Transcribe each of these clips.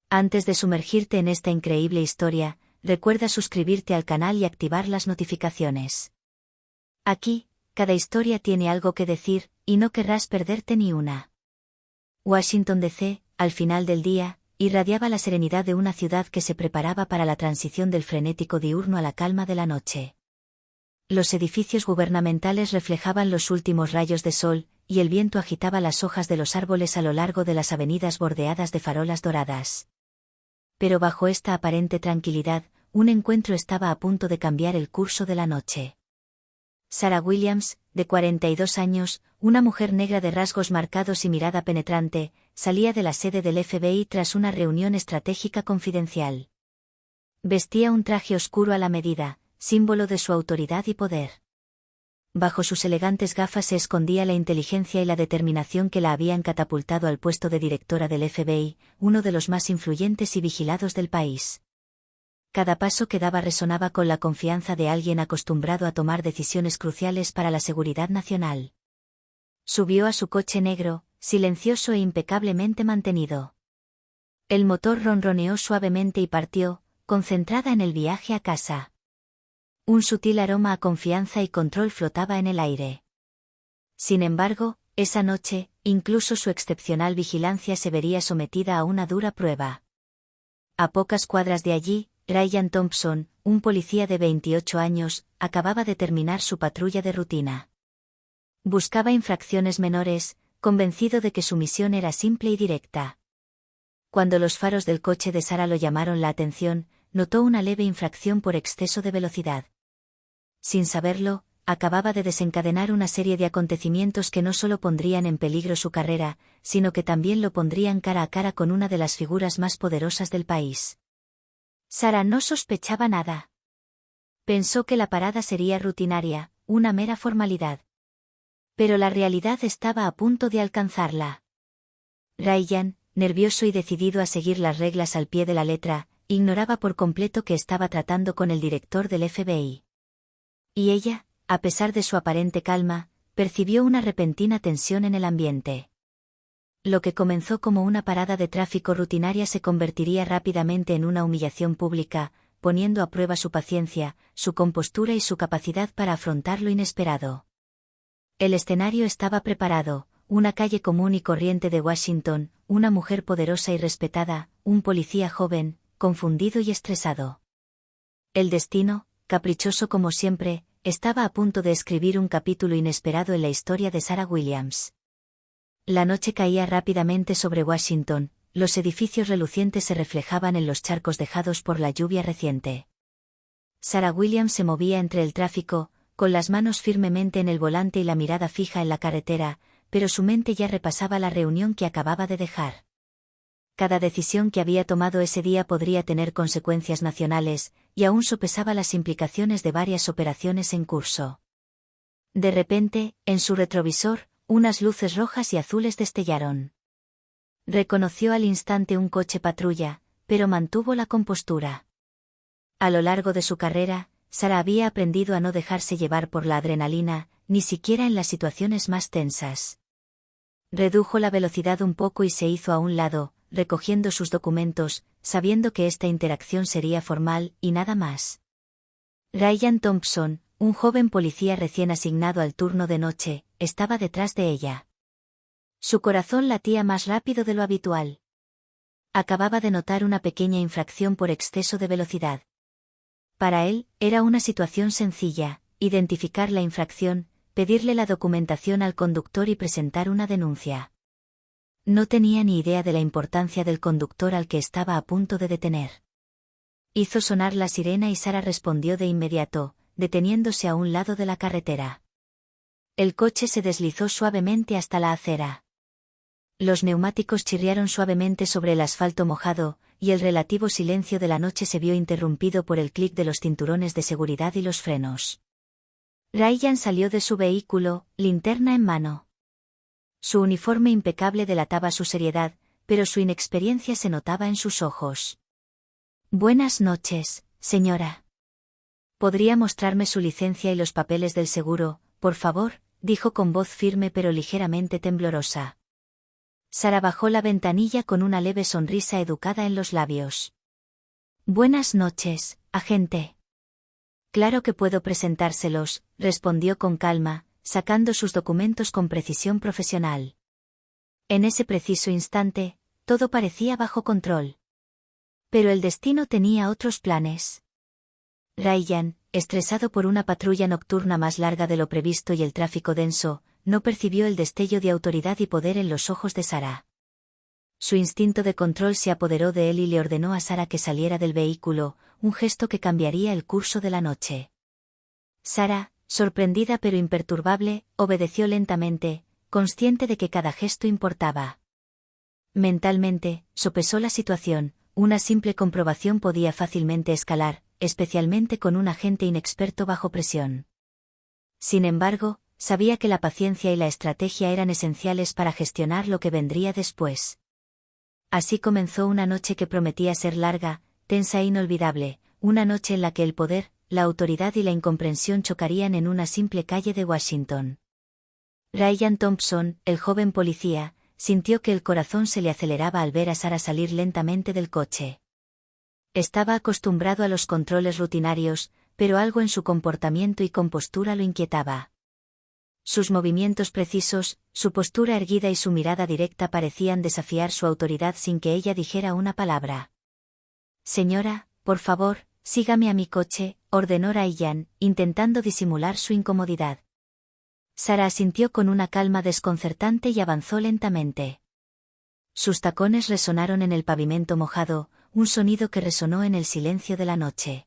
Antes de sumergirte en esta increíble historia, recuerda suscribirte al canal y activar las notificaciones. Aquí, cada historia tiene algo que decir, y no querrás perderte ni una. Washington D.C., al final del día, irradiaba la serenidad de una ciudad que se preparaba para la transición del frenético diurno a la calma de la noche. Los edificios gubernamentales reflejaban los últimos rayos de sol, y el viento agitaba las hojas de los árboles a lo largo de las avenidas bordeadas de farolas doradas. Pero bajo esta aparente tranquilidad, un encuentro estaba a punto de cambiar el curso de la noche. Sarah Williams, de 42 años, una mujer negra de rasgos marcados y mirada penetrante, salía de la sede del FBI tras una reunión estratégica confidencial. Vestía un traje oscuro a la medida, símbolo de su autoridad y poder. Bajo sus elegantes gafas se escondía la inteligencia y la determinación que la habían catapultado al puesto de directora del FBI, uno de los más influyentes y vigilados del país. Cada paso que daba resonaba con la confianza de alguien acostumbrado a tomar decisiones cruciales para la seguridad nacional. Subió a su coche negro, silencioso e impecablemente mantenido. El motor ronroneó suavemente y partió, concentrada en el viaje a casa. Un sutil aroma a confianza y control flotaba en el aire. Sin embargo, esa noche, incluso su excepcional vigilancia se vería sometida a una dura prueba. A pocas cuadras de allí, Ryan Thompson, un policía de 28 años, acababa de terminar su patrulla de rutina. Buscaba infracciones menores, convencido de que su misión era simple y directa. Cuando los faros del coche de Sarah lo llamaron la atención, notó una leve infracción por exceso de velocidad. Sin saberlo, acababa de desencadenar una serie de acontecimientos que no solo pondrían en peligro su carrera, sino que también lo pondrían cara a cara con una de las figuras más poderosas del país. Sarah no sospechaba nada. Pensó que la parada sería rutinaria, una mera formalidad. Pero la realidad estaba a punto de alcanzarla. Ryan, nervioso y decidido a seguir las reglas al pie de la letra, ignoraba por completo que estaba tratando con el director del FBI. Y ella, a pesar de su aparente calma, percibió una repentina tensión en el ambiente. Lo que comenzó como una parada de tráfico rutinaria se convertiría rápidamente en una humillación pública, poniendo a prueba su paciencia, su compostura y su capacidad para afrontar lo inesperado. El escenario estaba preparado: una calle común y corriente de Washington, una mujer poderosa y respetada, un policía joven, confundido y estresado. El destino, caprichoso como siempre, estaba a punto de escribir un capítulo inesperado en la historia de Sarah Williams. La noche caía rápidamente sobre Washington, los edificios relucientes se reflejaban en los charcos dejados por la lluvia reciente. Sarah Williams se movía entre el tráfico, con las manos firmemente en el volante y la mirada fija en la carretera, pero su mente ya repasaba la reunión que acababa de dejar. Cada decisión que había tomado ese día podría tener consecuencias nacionales, y aún sopesaba las implicaciones de varias operaciones en curso. De repente, en su retrovisor, unas luces rojas y azules destellaron. Reconoció al instante un coche patrulla, pero mantuvo la compostura. A lo largo de su carrera, Sarah había aprendido a no dejarse llevar por la adrenalina, ni siquiera en las situaciones más tensas. Redujo la velocidad un poco y se hizo a un lado, recogiendo sus documentos, sabiendo que esta interacción sería formal y nada más. Ryan Thompson, un joven policía recién asignado al turno de noche, estaba detrás de ella. Su corazón latía más rápido de lo habitual. Acababa de notar una pequeña infracción por exceso de velocidad. Para él, era una situación sencilla: identificar la infracción, pedirle la documentación al conductor y presentar una denuncia. No tenía ni idea de la importancia del conductor al que estaba a punto de detener. Hizo sonar la sirena y Sarah respondió de inmediato, deteniéndose a un lado de la carretera. El coche se deslizó suavemente hasta la acera. Los neumáticos chirriaron suavemente sobre el asfalto mojado, y el relativo silencio de la noche se vio interrumpido por el clic de los cinturones de seguridad y los frenos. Ryan salió de su vehículo, linterna en mano. Su uniforme impecable delataba su seriedad, pero su inexperiencia se notaba en sus ojos. «Buenas noches, señora. ¿Podría mostrarme su licencia y los papeles del seguro, por favor?», dijo con voz firme pero ligeramente temblorosa. Sara bajó la ventanilla con una leve sonrisa educada en los labios. Buenas noches, agente. Claro que puedo presentárselos, respondió con calma, sacando sus documentos con precisión profesional. En ese preciso instante, todo parecía bajo control. Pero el destino tenía otros planes. Ryan, estresado por una patrulla nocturna más larga de lo previsto y el tráfico denso, no percibió el destello de autoridad y poder en los ojos de Sara. Su instinto de control se apoderó de él y le ordenó a Sara que saliera del vehículo, un gesto que cambiaría el curso de la noche. Sara, sorprendida pero imperturbable, obedeció lentamente, consciente de que cada gesto importaba. Mentalmente, sopesó la situación, una simple comprobación podía fácilmente escalar, especialmente con un agente inexperto bajo presión. Sin embargo, sabía que la paciencia y la estrategia eran esenciales para gestionar lo que vendría después. Así comenzó una noche que prometía ser larga, tensa e inolvidable, una noche en la que el poder, la autoridad y la incomprensión chocarían en una simple calle de Washington. Ryan Thompson, el joven policía, sintió que el corazón se le aceleraba al ver a Sara salir lentamente del coche. Estaba acostumbrado a los controles rutinarios, pero algo en su comportamiento y compostura lo inquietaba. Sus movimientos precisos, su postura erguida y su mirada directa parecían desafiar su autoridad sin que ella dijera una palabra. Señora, por favor, sígame a mi coche, ordenó Ryan, intentando disimular su incomodidad. Sara asintió con una calma desconcertante y avanzó lentamente. Sus tacones resonaron en el pavimento mojado, un sonido que resonó en el silencio de la noche.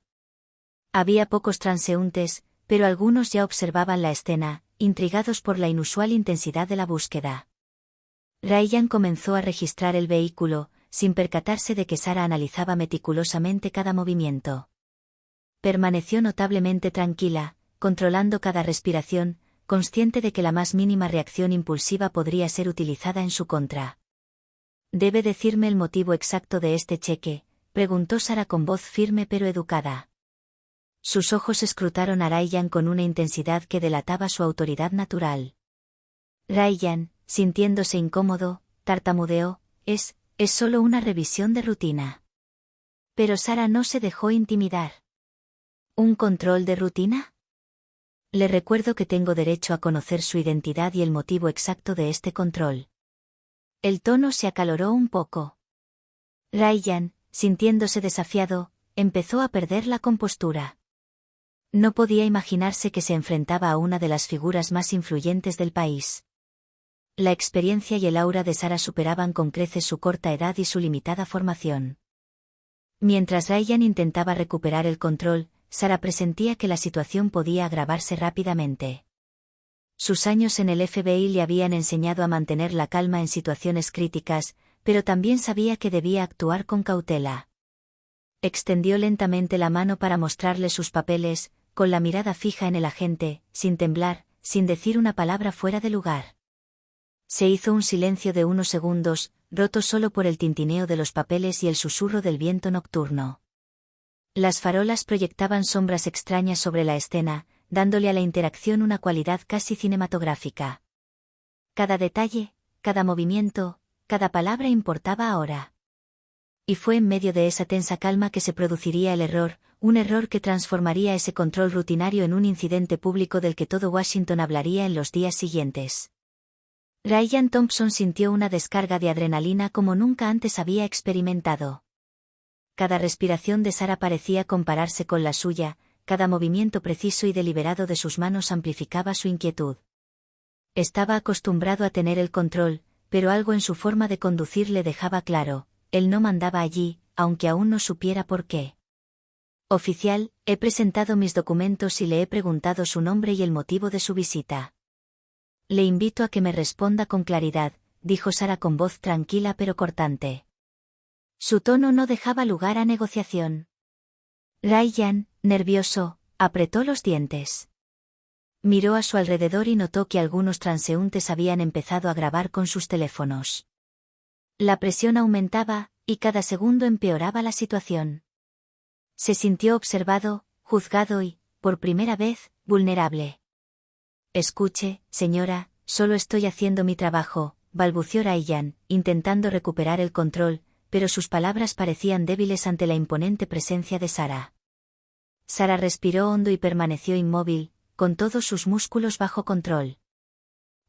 Había pocos transeúntes, pero algunos ya observaban la escena, intrigados por la inusual intensidad de la búsqueda. Ryan comenzó a registrar el vehículo, sin percatarse de que Sara analizaba meticulosamente cada movimiento. Permaneció notablemente tranquila, controlando cada respiración, consciente de que la más mínima reacción impulsiva podría ser utilizada en su contra. «¿Debe decirme el motivo exacto de este cheque?», preguntó Sara con voz firme pero educada. Sus ojos escrutaron a Ryan con una intensidad que delataba su autoridad natural. Ryan, sintiéndose incómodo, tartamudeó, es solo una revisión de rutina». Pero Sara no se dejó intimidar. ¿Un control de rutina? Le recuerdo que tengo derecho a conocer su identidad y el motivo exacto de este control. El tono se acaloró un poco. Ryan, sintiéndose desafiado, empezó a perder la compostura. No podía imaginarse que se enfrentaba a una de las figuras más influyentes del país. La experiencia y el aura de Sara superaban con creces su corta edad y su limitada formación. Mientras Ryan intentaba recuperar el control, Sara presentía que la situación podía agravarse rápidamente. Sus años en el FBI le habían enseñado a mantener la calma en situaciones críticas, pero también sabía que debía actuar con cautela. Extendió lentamente la mano para mostrarle sus papeles, con la mirada fija en el agente, sin temblar, sin decir una palabra fuera de lugar. Se hizo un silencio de unos segundos, roto solo por el tintineo de los papeles y el susurro del viento nocturno. Las farolas proyectaban sombras extrañas sobre la escena, dándole a la interacción una cualidad casi cinematográfica. Cada detalle, cada movimiento, cada palabra importaba ahora. Y fue en medio de esa tensa calma que se produciría el error, un error que transformaría ese control rutinario en un incidente público del que todo Washington hablaría en los días siguientes. Ryan Thompson sintió una descarga de adrenalina como nunca antes había experimentado. Cada respiración de Sara parecía compararse con la suya, cada movimiento preciso y deliberado de sus manos amplificaba su inquietud. Estaba acostumbrado a tener el control, pero algo en su forma de conducir le dejaba claro, él no mandaba allí, aunque aún no supiera por qué. Oficial, he presentado mis documentos y le he preguntado su nombre y el motivo de su visita. Le invito a que me responda con claridad, dijo Sara con voz tranquila pero cortante. Su tono no dejaba lugar a negociación. Ryan, nervioso, apretó los dientes. Miró a su alrededor y notó que algunos transeúntes habían empezado a grabar con sus teléfonos. La presión aumentaba, y cada segundo empeoraba la situación. Se sintió observado, juzgado y, por primera vez, vulnerable. Escuche, señora, solo estoy haciendo mi trabajo, balbuceó Ryan, intentando recuperar el control, pero sus palabras parecían débiles ante la imponente presencia de Sarah. Sarah respiró hondo y permaneció inmóvil, con todos sus músculos bajo control.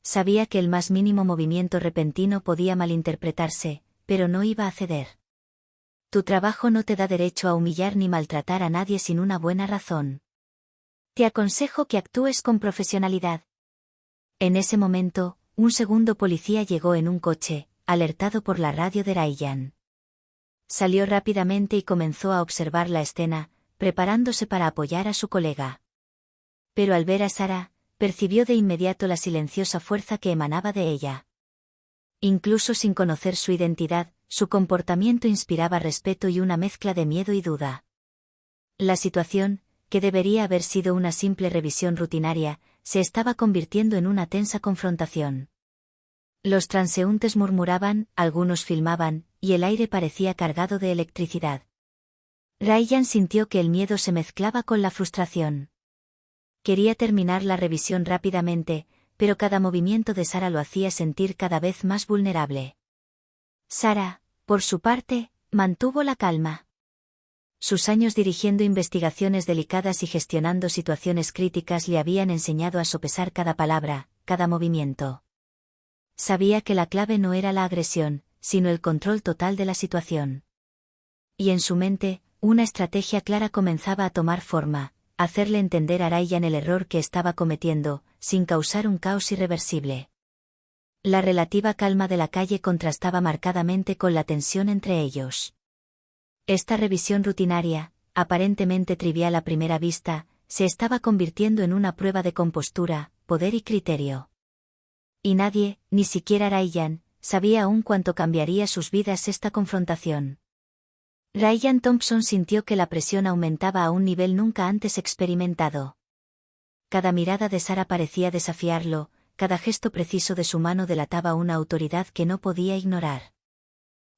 Sabía que el más mínimo movimiento repentino podía malinterpretarse, pero no iba a ceder. Tu trabajo no te da derecho a humillar ni maltratar a nadie sin una buena razón. Te aconsejo que actúes con profesionalidad. En ese momento, un segundo policía llegó en un coche, alertado por la radio de Ryan. Salió rápidamente y comenzó a observar la escena, preparándose para apoyar a su colega. Pero al ver a Sarah, percibió de inmediato la silenciosa fuerza que emanaba de ella. Incluso sin conocer su identidad, su comportamiento inspiraba respeto y una mezcla de miedo y duda. La situación, que debería haber sido una simple revisión rutinaria, se estaba convirtiendo en una tensa confrontación. Los transeúntes murmuraban, algunos filmaban, y el aire parecía cargado de electricidad. Ryan sintió que el miedo se mezclaba con la frustración. Quería terminar la revisión rápidamente, pero cada movimiento de Sarah lo hacía sentir cada vez más vulnerable. Sarah, por su parte, mantuvo la calma. Sus años dirigiendo investigaciones delicadas y gestionando situaciones críticas le habían enseñado a sopesar cada palabra, cada movimiento. Sabía que la clave no era la agresión, sino el control total de la situación. Y en su mente, una estrategia clara comenzaba a tomar forma: hacerle entender a Ryan el error que estaba cometiendo, sin causar un caos irreversible. La relativa calma de la calle contrastaba marcadamente con la tensión entre ellos. Esta revisión rutinaria, aparentemente trivial a primera vista, se estaba convirtiendo en una prueba de compostura, poder y criterio. Y nadie, ni siquiera Ryan, sabía aún cuánto cambiaría sus vidas esta confrontación. Ryan Thompson sintió que la presión aumentaba a un nivel nunca antes experimentado. Cada mirada de Sarah parecía desafiarlo, cada gesto preciso de su mano delataba una autoridad que no podía ignorar.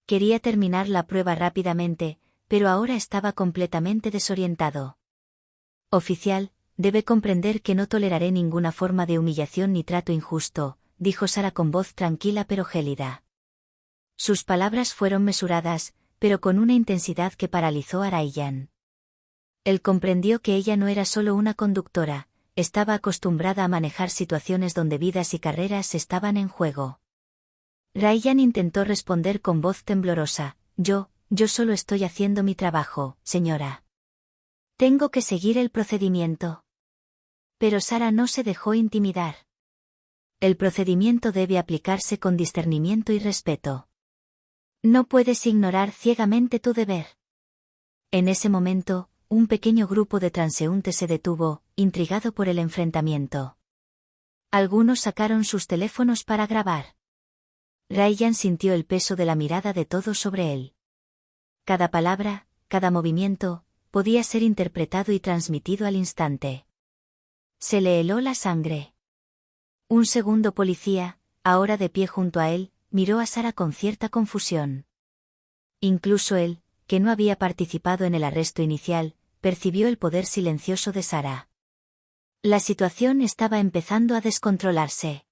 Quería terminar la prueba rápidamente, pero ahora estaba completamente desorientado. Oficial, debe comprender que no toleraré ninguna forma de humillación ni trato injusto, dijo Sarah con voz tranquila pero gélida. Sus palabras fueron mesuradas, pero con una intensidad que paralizó a Ryan. Él comprendió que ella no era solo una conductora, estaba acostumbrada a manejar situaciones donde vidas y carreras estaban en juego. Ryan intentó responder con voz temblorosa: Yo solo estoy haciendo mi trabajo, señora. Tengo que seguir el procedimiento. Pero Sarah no se dejó intimidar. El procedimiento debe aplicarse con discernimiento y respeto. No puedes ignorar ciegamente tu deber. En ese momento, un pequeño grupo de transeúntes se detuvo, intrigado por el enfrentamiento. Algunos sacaron sus teléfonos para grabar. Ryan sintió el peso de la mirada de todos sobre él. Cada palabra, cada movimiento, podía ser interpretado y transmitido al instante. Se le heló la sangre. Un segundo policía, ahora de pie junto a él, miró a Sarah con cierta confusión. Incluso él, que no había participado en el arresto inicial, percibió el poder silencioso de Sarah. La situación estaba empezando a descontrolarse.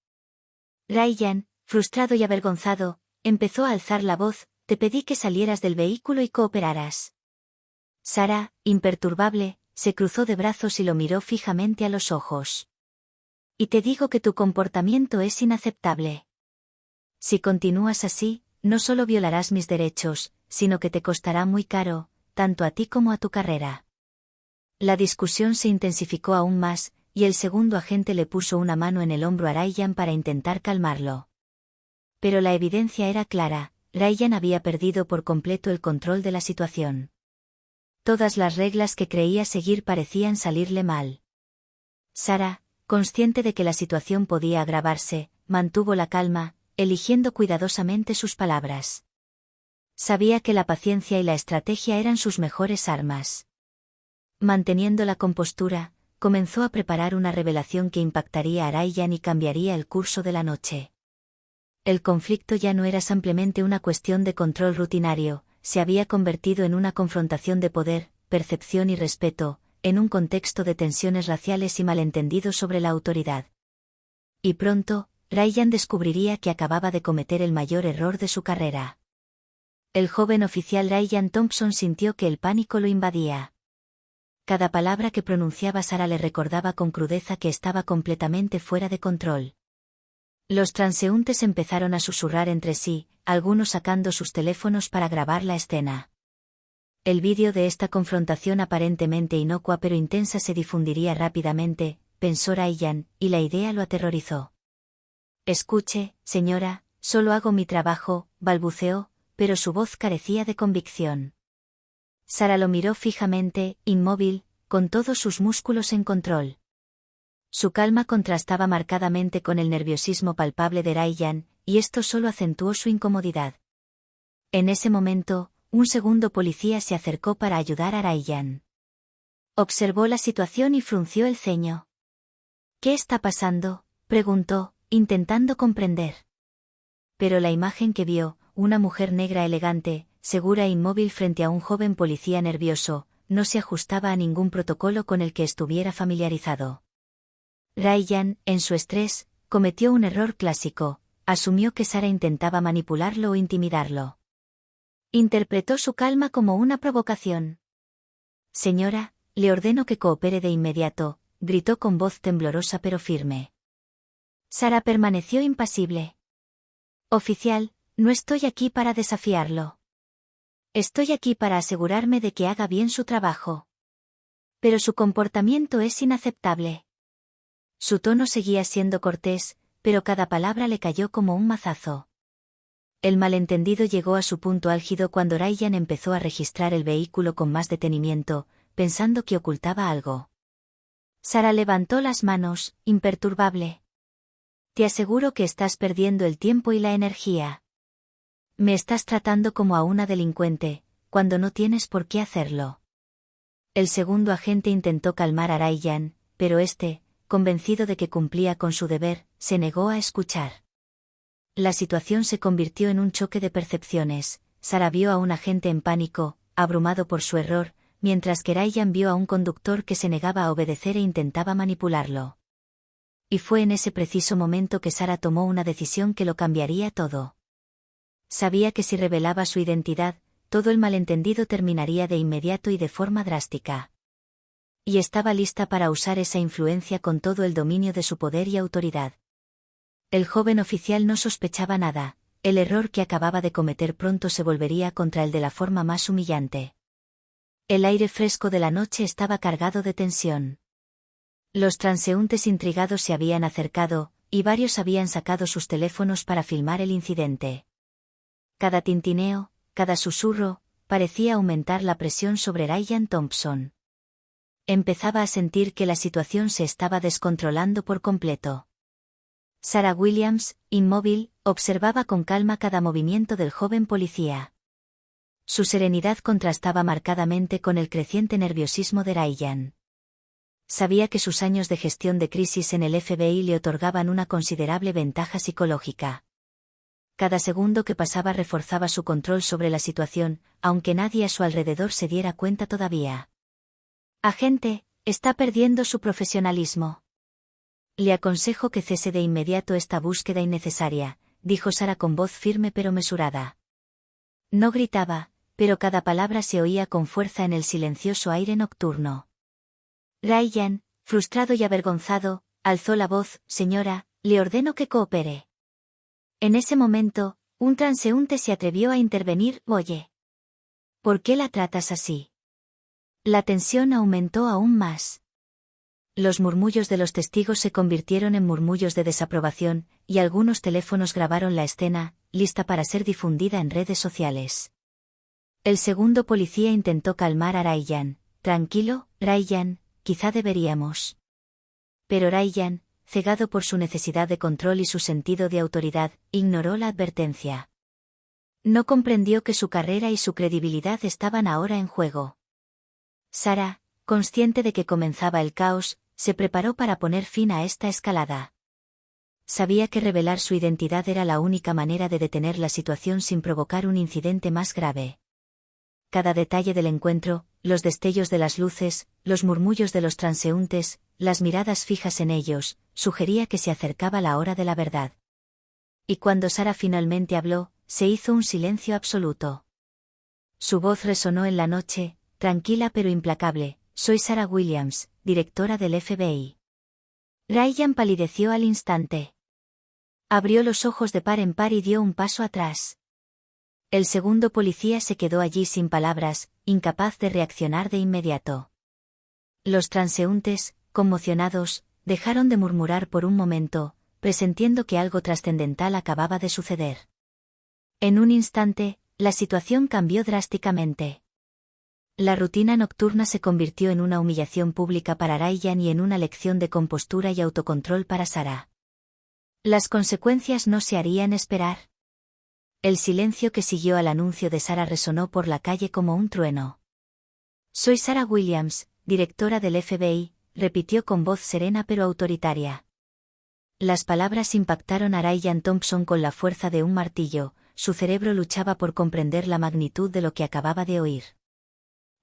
Ryan, frustrado y avergonzado, empezó a alzar la voz: te pedí que salieras del vehículo y cooperaras. Sarah, imperturbable, se cruzó de brazos y lo miró fijamente a los ojos. Y te digo que tu comportamiento es inaceptable. Si continúas así, no solo violarás mis derechos, sino que te costará muy caro, tanto a ti como a tu carrera. La discusión se intensificó aún más, y el segundo agente le puso una mano en el hombro a Ryan para intentar calmarlo. Pero la evidencia era clara: Ryan había perdido por completo el control de la situación. Todas las reglas que creía seguir parecían salirle mal. Sarah, consciente de que la situación podía agravarse, mantuvo la calma, eligiendo cuidadosamente sus palabras. Sabía que la paciencia y la estrategia eran sus mejores armas. Manteniendo la compostura, comenzó a preparar una revelación que impactaría a Ryan y cambiaría el curso de la noche. El conflicto ya no era simplemente una cuestión de control rutinario, se había convertido en una confrontación de poder, percepción y respeto, en un contexto de tensiones raciales y malentendidos sobre la autoridad. Y pronto, Ryan descubriría que acababa de cometer el mayor error de su carrera. El joven oficial Ryan Thompson sintió que el pánico lo invadía. Cada palabra que pronunciaba Sarah le recordaba con crudeza que estaba completamente fuera de control. Los transeúntes empezaron a susurrar entre sí, algunos sacando sus teléfonos para grabar la escena. El vídeo de esta confrontación aparentemente inocua pero intensa se difundiría rápidamente, pensó Ryan, y la idea lo aterrorizó. Escuche, señora, solo hago mi trabajo, balbuceó, pero su voz carecía de convicción. Sarah lo miró fijamente, inmóvil, con todos sus músculos en control. Su calma contrastaba marcadamente con el nerviosismo palpable de Ryan, y esto solo acentuó su incomodidad. En ese momento, un segundo policía se acercó para ayudar a Ryan. Observó la situación y frunció el ceño. ¿Qué está pasando?, preguntó, intentando comprender. Pero la imagen que vio, una mujer negra elegante, segura e inmóvil frente a un joven policía nervioso, no se ajustaba a ningún protocolo con el que estuviera familiarizado. Ryan, en su estrés, cometió un error clásico, asumió que Sarah intentaba manipularlo o intimidarlo. Interpretó su calma como una provocación. Señora, le ordeno que coopere de inmediato, gritó con voz temblorosa pero firme. Sarah permaneció impasible. Oficial, no estoy aquí para desafiarlo. Estoy aquí para asegurarme de que haga bien su trabajo. Pero su comportamiento es inaceptable. Su tono seguía siendo cortés, pero cada palabra le cayó como un mazazo. El malentendido llegó a su punto álgido cuando Ryan empezó a registrar el vehículo con más detenimiento, pensando que ocultaba algo. Sarah levantó las manos, imperturbable. Te aseguro que estás perdiendo el tiempo y la energía. Me estás tratando como a una delincuente, cuando no tienes por qué hacerlo. El segundo agente intentó calmar a Ryan, pero este, convencido de que cumplía con su deber, se negó a escuchar. La situación se convirtió en un choque de percepciones. Sarah vio a un agente en pánico, abrumado por su error, mientras que Ryan vio a un conductor que se negaba a obedecer e intentaba manipularlo. Y fue en ese preciso momento que Sarah tomó una decisión que lo cambiaría todo. Sabía que si revelaba su identidad, todo el malentendido terminaría de inmediato y de forma drástica. Y estaba lista para usar esa influencia con todo el dominio de su poder y autoridad. El joven oficial no sospechaba nada, el error que acababa de cometer pronto se volvería contra él de la forma más humillante. El aire fresco de la noche estaba cargado de tensión. Los transeúntes intrigados se habían acercado, y varios habían sacado sus teléfonos para filmar el incidente. Cada tintineo, cada susurro, parecía aumentar la presión sobre Ryan Thompson. Empezaba a sentir que la situación se estaba descontrolando por completo. Sarah Williams, inmóvil, observaba con calma cada movimiento del joven policía. Su serenidad contrastaba marcadamente con el creciente nerviosismo de Ryan. Sabía que sus años de gestión de crisis en el FBI le otorgaban una considerable ventaja psicológica. Cada segundo que pasaba reforzaba su control sobre la situación, aunque nadie a su alrededor se diera cuenta todavía. Agente, está perdiendo su profesionalismo. Le aconsejo que cese de inmediato esta búsqueda innecesaria, dijo Sarah con voz firme pero mesurada. No gritaba, pero cada palabra se oía con fuerza en el silencioso aire nocturno. Ryan, frustrado y avergonzado, alzó la voz. Señora, le ordeno que coopere. En ese momento, un transeúnte se atrevió a intervenir. Oye. ¿Por qué la tratas así? La tensión aumentó aún más. Los murmullos de los testigos se convirtieron en murmullos de desaprobación, y algunos teléfonos grabaron la escena, lista para ser difundida en redes sociales. El segundo policía intentó calmar a Ryan. Tranquilo, Ryan, quizá deberíamos. Pero Ryan, cegado por su necesidad de control y su sentido de autoridad, ignoró la advertencia. No comprendió que su carrera y su credibilidad estaban ahora en juego. Sarah, consciente de que comenzaba el caos, se preparó para poner fin a esta escalada. Sabía que revelar su identidad era la única manera de detener la situación sin provocar un incidente más grave. Cada detalle del encuentro, los destellos de las luces, los murmullos de los transeúntes, las miradas fijas en ellos, sugería que se acercaba la hora de la verdad. Y cuando Sara finalmente habló, se hizo un silencio absoluto. Su voz resonó en la noche, tranquila pero implacable: «Soy Sarah Williams, directora del FBI». Ryan palideció al instante. Abrió los ojos de par en par y dio un paso atrás. El segundo policía se quedó allí sin palabras, incapaz de reaccionar de inmediato. Los transeúntes, conmocionados, dejaron de murmurar por un momento, presintiendo que algo trascendental acababa de suceder. En un instante, la situación cambió drásticamente. La rutina nocturna se convirtió en una humillación pública para Ryan y en una lección de compostura y autocontrol para Sarah. Las consecuencias no se harían esperar. El silencio que siguió al anuncio de Sarah resonó por la calle como un trueno. «Soy Sarah Williams, directora del FBI», repitió con voz serena pero autoritaria. Las palabras impactaron a Ryan Thompson con la fuerza de un martillo. Su cerebro luchaba por comprender la magnitud de lo que acababa de oír.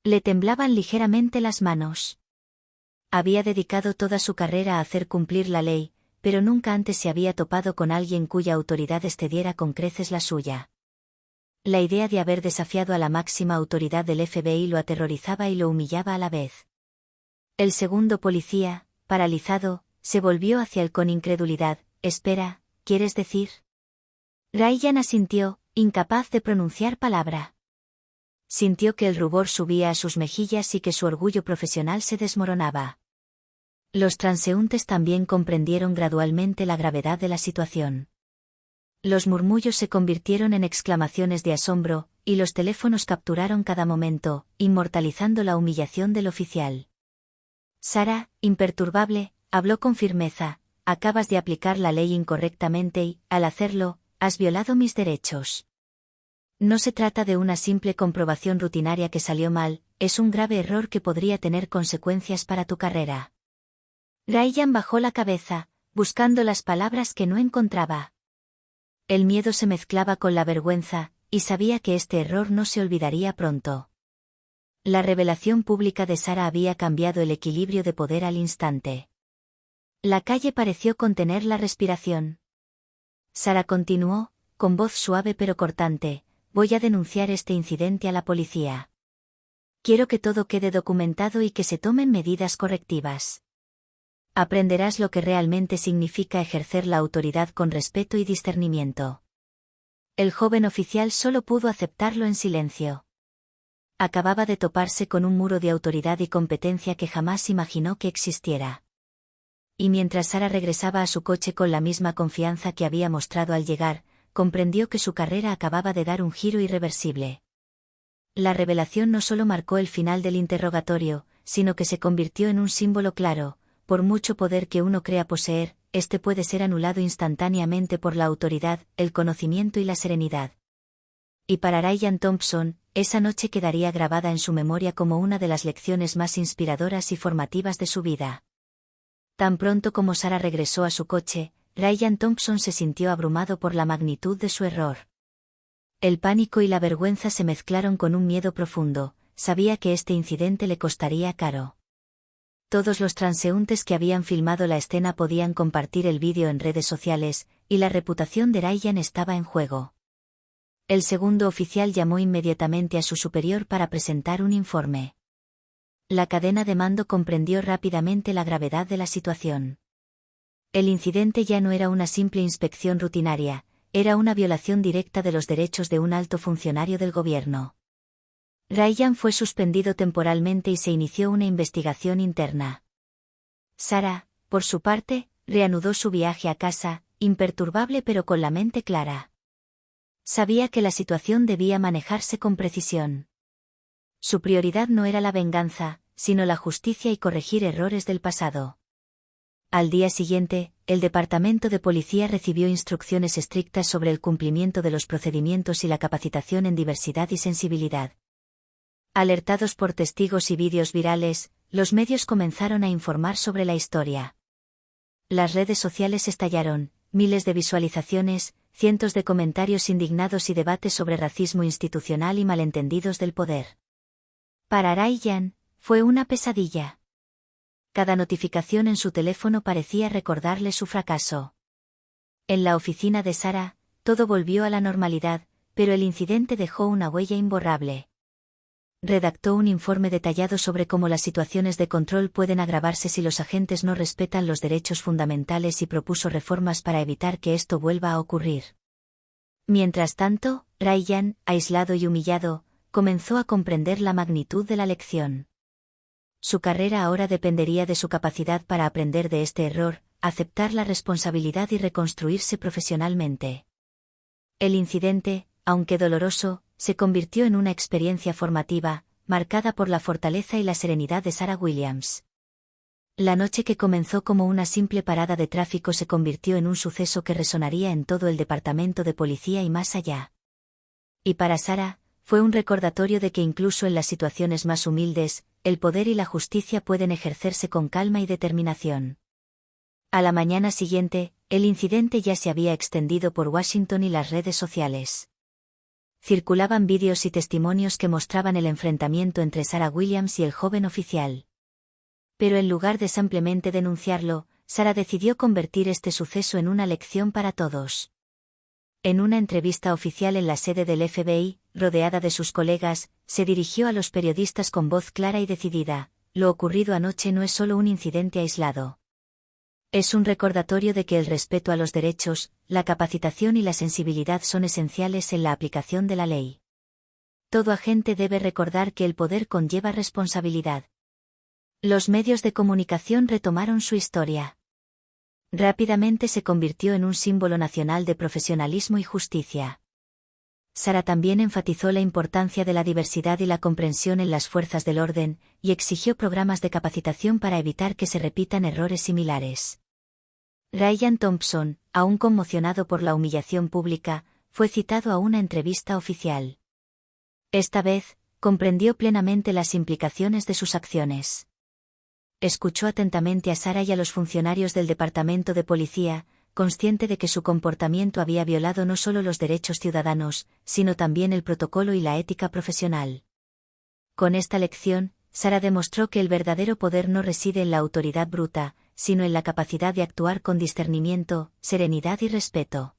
Le temblaban ligeramente las manos. Había dedicado toda su carrera a hacer cumplir la ley, pero nunca antes se había topado con alguien cuya autoridad excediera con creces la suya. La idea de haber desafiado a la máxima autoridad del FBI lo aterrorizaba y lo humillaba a la vez. El segundo policía, paralizado, se volvió hacia él con incredulidad. «Espera, ¿quieres decir?» Ryan asintió, incapaz de pronunciar palabra. Sintió que el rubor subía a sus mejillas y que su orgullo profesional se desmoronaba. Los transeúntes también comprendieron gradualmente la gravedad de la situación. Los murmullos se convirtieron en exclamaciones de asombro, y los teléfonos capturaron cada momento, inmortalizando la humillación del oficial. Sarah, imperturbable, habló con firmeza: «Acabas de aplicar la ley incorrectamente y, al hacerlo, has violado mis derechos. No se trata de una simple comprobación rutinaria que salió mal, es un grave error que podría tener consecuencias para tu carrera». Ryan bajó la cabeza, buscando las palabras que no encontraba. El miedo se mezclaba con la vergüenza, y sabía que este error no se olvidaría pronto. La revelación pública de Sarah había cambiado el equilibrio de poder al instante. La calle pareció contener la respiración. Sarah continuó, con voz suave pero cortante: «Voy a denunciar este incidente a la policía. Quiero que todo quede documentado y que se tomen medidas correctivas. Aprenderás lo que realmente significa ejercer la autoridad con respeto y discernimiento». El joven oficial solo pudo aceptarlo en silencio. Acababa de toparse con un muro de autoridad y competencia que jamás imaginó que existiera. Y mientras Sarah regresaba a su coche con la misma confianza que había mostrado al llegar, comprendió que su carrera acababa de dar un giro irreversible. La revelación no solo marcó el final del interrogatorio, sino que se convirtió en un símbolo claro: por mucho poder que uno crea poseer, este puede ser anulado instantáneamente por la autoridad, el conocimiento y la serenidad. Y para Ryan Thompson, esa noche quedaría grabada en su memoria como una de las lecciones más inspiradoras y formativas de su vida. Tan pronto como Sarah regresó a su coche, Ryan Thompson se sintió abrumado por la magnitud de su error. El pánico y la vergüenza se mezclaron con un miedo profundo. Sabía que este incidente le costaría caro. Todos los transeúntes que habían filmado la escena podían compartir el vídeo en redes sociales, y la reputación de Ryan estaba en juego. El segundo oficial llamó inmediatamente a su superior para presentar un informe. La cadena de mando comprendió rápidamente la gravedad de la situación. El incidente ya no era una simple inspección rutinaria, era una violación directa de los derechos de un alto funcionario del gobierno. Ryan fue suspendido temporalmente y se inició una investigación interna. Sarah, por su parte, reanudó su viaje a casa, imperturbable pero con la mente clara. Sabía que la situación debía manejarse con precisión. Su prioridad no era la venganza, sino la justicia y corregir errores del pasado. Al día siguiente, el Departamento de Policía recibió instrucciones estrictas sobre el cumplimiento de los procedimientos y la capacitación en diversidad y sensibilidad. Alertados por testigos y vídeos virales, los medios comenzaron a informar sobre la historia. Las redes sociales estallaron, miles de visualizaciones, cientos de comentarios indignados y debates sobre racismo institucional y malentendidos del poder. Para Ryan, fue una pesadilla. Cada notificación en su teléfono parecía recordarle su fracaso. En la oficina de Sarah, todo volvió a la normalidad, pero el incidente dejó una huella imborrable. Redactó un informe detallado sobre cómo las situaciones de control pueden agravarse si los agentes no respetan los derechos fundamentales y propuso reformas para evitar que esto vuelva a ocurrir. Mientras tanto, Ryan, aislado y humillado, comenzó a comprender la magnitud de la lección. Su carrera ahora dependería de su capacidad para aprender de este error, aceptar la responsabilidad y reconstruirse profesionalmente. El incidente, aunque doloroso, se convirtió en una experiencia formativa, marcada por la fortaleza y la serenidad de Sarah Williams. La noche que comenzó como una simple parada de tráfico se convirtió en un suceso que resonaría en todo el departamento de policía y más allá. Y para Sarah, fue un recordatorio de que incluso en las situaciones más humildes, el poder y la justicia pueden ejercerse con calma y determinación. A la mañana siguiente, el incidente ya se había extendido por Washington y las redes sociales. Circulaban vídeos y testimonios que mostraban el enfrentamiento entre Sarah Williams y el joven oficial. Pero en lugar de simplemente denunciarlo, Sarah decidió convertir este suceso en una lección para todos. En una entrevista oficial en la sede del FBI, rodeada de sus colegas, se dirigió a los periodistas con voz clara y decidida: lo ocurrido anoche no es solo un incidente aislado. Es un recordatorio de que el respeto a los derechos, la capacitación y la sensibilidad son esenciales en la aplicación de la ley. Todo agente debe recordar que el poder conlleva responsabilidad. Los medios de comunicación retomaron su historia. Rápidamente se convirtió en un símbolo nacional de profesionalismo y justicia. Sarah también enfatizó la importancia de la diversidad y la comprensión en las fuerzas del orden, y exigió programas de capacitación para evitar que se repitan errores similares. Ryan Thompson, aún conmocionado por la humillación pública, fue citado a una entrevista oficial. Esta vez, comprendió plenamente las implicaciones de sus acciones. Escuchó atentamente a Sarah y a los funcionarios del departamento de policía, consciente de que su comportamiento había violado no solo los derechos ciudadanos, sino también el protocolo y la ética profesional. Con esta lección, Sarah demostró que el verdadero poder no reside en la autoridad bruta, sino en la capacidad de actuar con discernimiento, serenidad y respeto.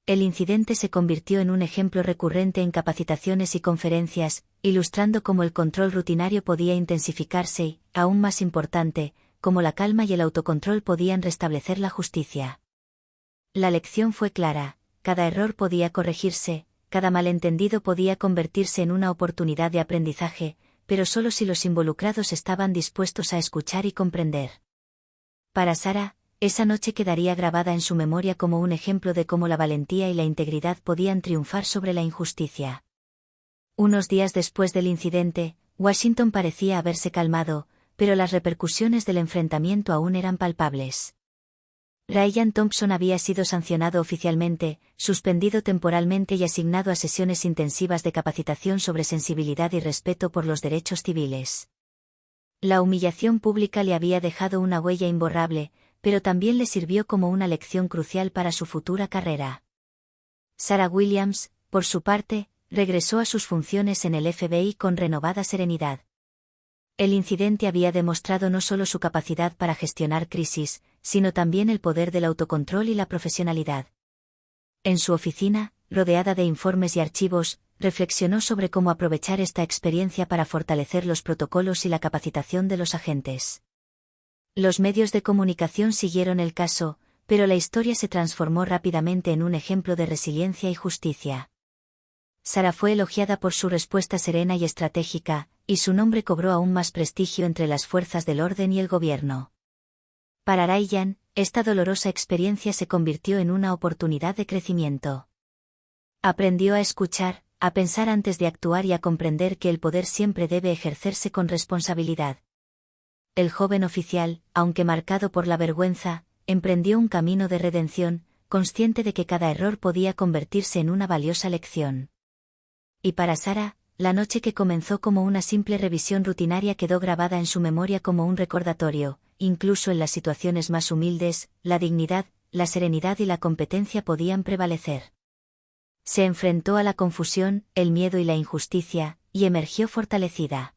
El incidente se convirtió en un ejemplo recurrente en capacitaciones y conferencias, ilustrando cómo el control rutinario podía intensificarse y, aún más importante, cómo la calma y el autocontrol podían restablecer la justicia. La lección fue clara: cada error podía corregirse, cada malentendido podía convertirse en una oportunidad de aprendizaje, pero solo si los involucrados estaban dispuestos a escuchar y comprender. Para Sarah, esa noche quedaría grabada en su memoria como un ejemplo de cómo la valentía y la integridad podían triunfar sobre la injusticia. Unos días después del incidente, Washington parecía haberse calmado, pero las repercusiones del enfrentamiento aún eran palpables. Ryan Thompson había sido sancionado oficialmente, suspendido temporalmente y asignado a sesiones intensivas de capacitación sobre sensibilidad y respeto por los derechos civiles. La humillación pública le había dejado una huella imborrable, pero también le sirvió como una lección crucial para su futura carrera. Sarah Williams, por su parte, regresó a sus funciones en el FBI con renovada serenidad. El incidente había demostrado no solo su capacidad para gestionar crisis, sino también el poder del autocontrol y la profesionalidad. En su oficina, rodeada de informes y archivos, reflexionó sobre cómo aprovechar esta experiencia para fortalecer los protocolos y la capacitación de los agentes. Los medios de comunicación siguieron el caso, pero la historia se transformó rápidamente en un ejemplo de resiliencia y justicia. Sarah fue elogiada por su respuesta serena y estratégica, y su nombre cobró aún más prestigio entre las fuerzas del orden y el gobierno. Para Ryan, esta dolorosa experiencia se convirtió en una oportunidad de crecimiento. Aprendió a escuchar, a pensar antes de actuar y a comprender que el poder siempre debe ejercerse con responsabilidad. El joven oficial, aunque marcado por la vergüenza, emprendió un camino de redención, consciente de que cada error podía convertirse en una valiosa lección. Y para Sarah, la noche que comenzó como una simple revisión rutinaria quedó grabada en su memoria como un recordatorio: incluso en las situaciones más humildes, la dignidad, la serenidad y la competencia podían prevalecer. Se enfrentó a la confusión, el miedo y la injusticia, y emergió fortalecida.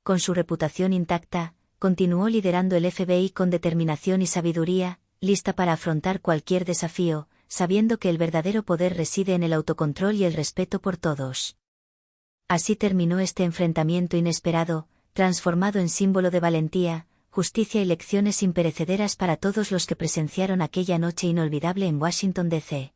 Con su reputación intacta, continuó liderando el FBI con determinación y sabiduría, lista para afrontar cualquier desafío, sabiendo que el verdadero poder reside en el autocontrol y el respeto por todos. Así terminó este enfrentamiento inesperado, transformado en símbolo de valentía, justicia y lecciones imperecederas para todos los que presenciaron aquella noche inolvidable en Washington, D.C.